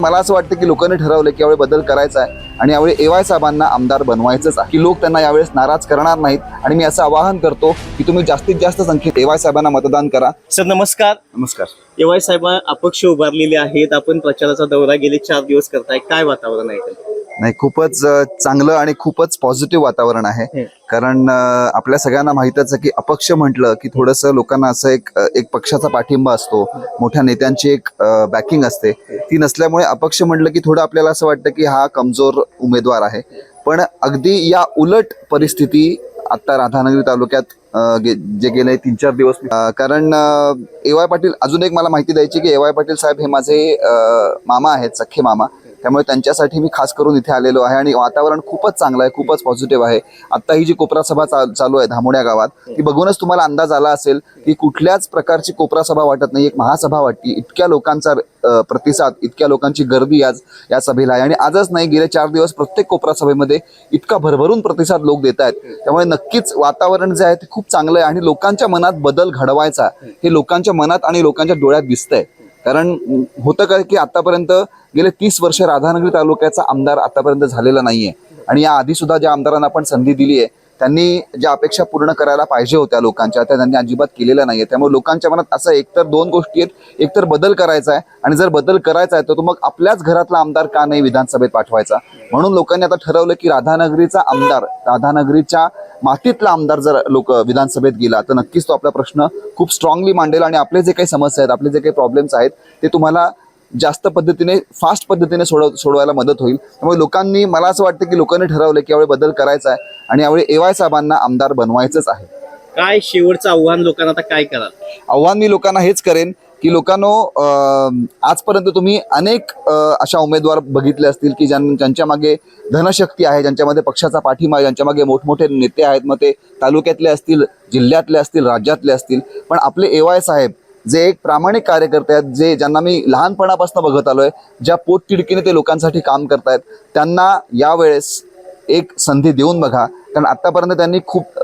मला असं वाटतं की लोकांनी ठरवलं की यावेळी बदल करायचा आहे आणि यावेळी ए.वाय. साहेबांना आमदार बनवायचंच आहे की लोक त्यांना यावेळेस नाराज करणार नाहीत आणि मी असं आवाहन करतो की तुम्ही जास्तीत जास्त संख्येत ए.वाय. साहेबांना मतदान करा. सर नमस्कार. नमस्कार. ए.वाय. साहेब अपक्ष उभारलेले आहेत. आपण प्रचाराचा दौरा गेले 4 दिवस करताय. काय वातावरण आहे? नाही, खूपच चांगलं आणि खूपच पॉझिटिव्ह वातावरण आहे. कारण आपल्या सगळ्यांना माहितच आहे की अपक्ष म्हटलं की थोडंसं लोकांना असं एक पक्षाचा पाठिंबा असतो, मोठ्या नेत्यांची एक बॅकिंग असते. ती नसल्यामुळे अपक्ष म्हटलं की थोडं आपल्याला असं वाटतं की हा कमजोर उमेदवार आहे. पण अगदी या उलट परिस्थिती आता राधानगरी तालुक्यात जे गेले 3-4 दिवस कारण ए.वाय. पाटील, अजून एक मला माहिती द्यायची की ए.वाय. पाटील साहेब हे माझे मामा आहेत, सख्खे मामा. त्यामुळे त्यांच्यासाठी मी खास करून इथे आलेलो आहे आणि वातावरण खूपच चांगलं आहे, खूपच पॉझिटिव्ह आहे. आता ही जी कोपरा सभा चालू आहे धामोड्या गावात, ती बघूनच तुम्हाला अंदाज आला असेल की कुठल्याच प्रकारची कोपरा सभा वाटत नाही, एक महासभा वाटते. इतक्या लोकांचा प्रतिसाद, इतक्या लोकांची गर्दी आज या सभेला आहे आणि आजच नाही, गेले 4 दिवस प्रत्येक कोपरा सभेमध्ये इतका भरभरून प्रतिसाद लोक देत आहेत. त्यामुळे नक्कीच वातावरण जे आहे ते खूप चांगलं आहे आणि लोकांच्या मनात बदल घडवायचा हे लोकांच्या मनात आणि लोकांच्या डोळ्यात दिसतंय. कारण होतं काय की आतापर्यंत गेले 30 वर्ष राधानगरी तालुक्याचा आमदार आतापर्यंत झालेला नाहीये आणि या आधी सुद्धा ज्या आमदारांना आपण संधी दिली आहे त्यांनी ज्या अपेक्षा पूर्ण करायला पाहिजे होत्या लोकांच्या, त्या त्यांनी अजिबात केलेल्या नाहीये. त्यामुळे लोकांच्या मनात असं एकतर 2 गोष्टी आहेत, एकतर बदल करायचा आहे आणि जर बदल करायचा आहे तर मग आपल्याच घरातला आमदार का नाही विधानसभेत पाठवायचा. म्हणून लोकांनी आता ठरवलं की राधानगरीचा आमदार, राधानगरीच्या मातीतला आमदार जर लोक विधानसभेत गेला तर नक्कीच तो आपला प्रश्न खूप स्ट्रॉंगली मांडेल आणि आपले जे काही समस्या आहेत, आपले जे काही प्रॉब्लेम्स आहेत ते तुम्हाला जास्त पद्धतीने, फास्ट पद्धतीने सोडवायला मदत होईल. त्यामुळे लोकांनी, मला असं वाटतं की लोकांनी ठरवलं की यावेळी बदल करायचा आहे आणि यावेळी ए.वाय. साहेबांना आमदार बनवायचंच आहे. काय शेवटचं आव्हान लोकांना आता काय कराल? आव्हान मी लोकांना हेच करेन की लोकांनो, आजपर्यंत तुम्ही अनेक अशा उमेदवार बघितले असतील की ज्यांच्या मागे धनशक्ती आहे, ज्यांच्यामध्ये पक्षाचा पाठिंबा आहे, ज्यांच्या मागे मोठमोठे नेते आहेत, मग ते तालुक्यातले असतील, जिल्ह्यातले असतील, राज्यातले असतील. पण आपले ए.वाय. साहेब जे एक प्रामाणिक कार्यकर्ते आहेत, ज्यांना मी लहानपणापासून बघत आलोय, ज्या पोटतिडकीने ते लोकांसाठी काम करतायत, त्यांना यावेळेस एक संधी देऊन बघा. कारण आतापर्यंत त्यांनी खूप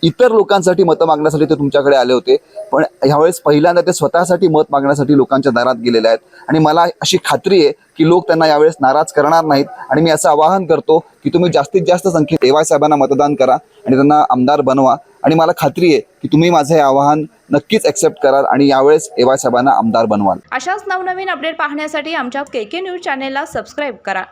इतर लोकांसाठी मतं मागण्यासाठी ते तुमच्याकडे आले होते, पण ह्यावेळेस पहिल्यांदा ते स्वतःसाठी मत मागण्यासाठी लोकांच्या दारात गेलेले आहेत आणि मला अशी खात्री आहे की लोक त्यांना यावेळेस नाराज करणार नाहीत. आणि मी असं आवाहन करतो की तुम्ही जास्तीत जास्त संख्येत ए.वाय. साहेबांना मतदान करा आणि त्यांना आमदार बनवा आणि मला खात्री आहे की तुम्ही माझे आवाहन नक्कीच ॲक्सेप्ट कराल आणि यावेळेस ए.वाय. साहेबांना आमदार बनवाल. अशाच नवनवीन अपडेट पाहण्यासाठी आमच्या KK न्यूज चॅनेलला सबस्क्राईब करा.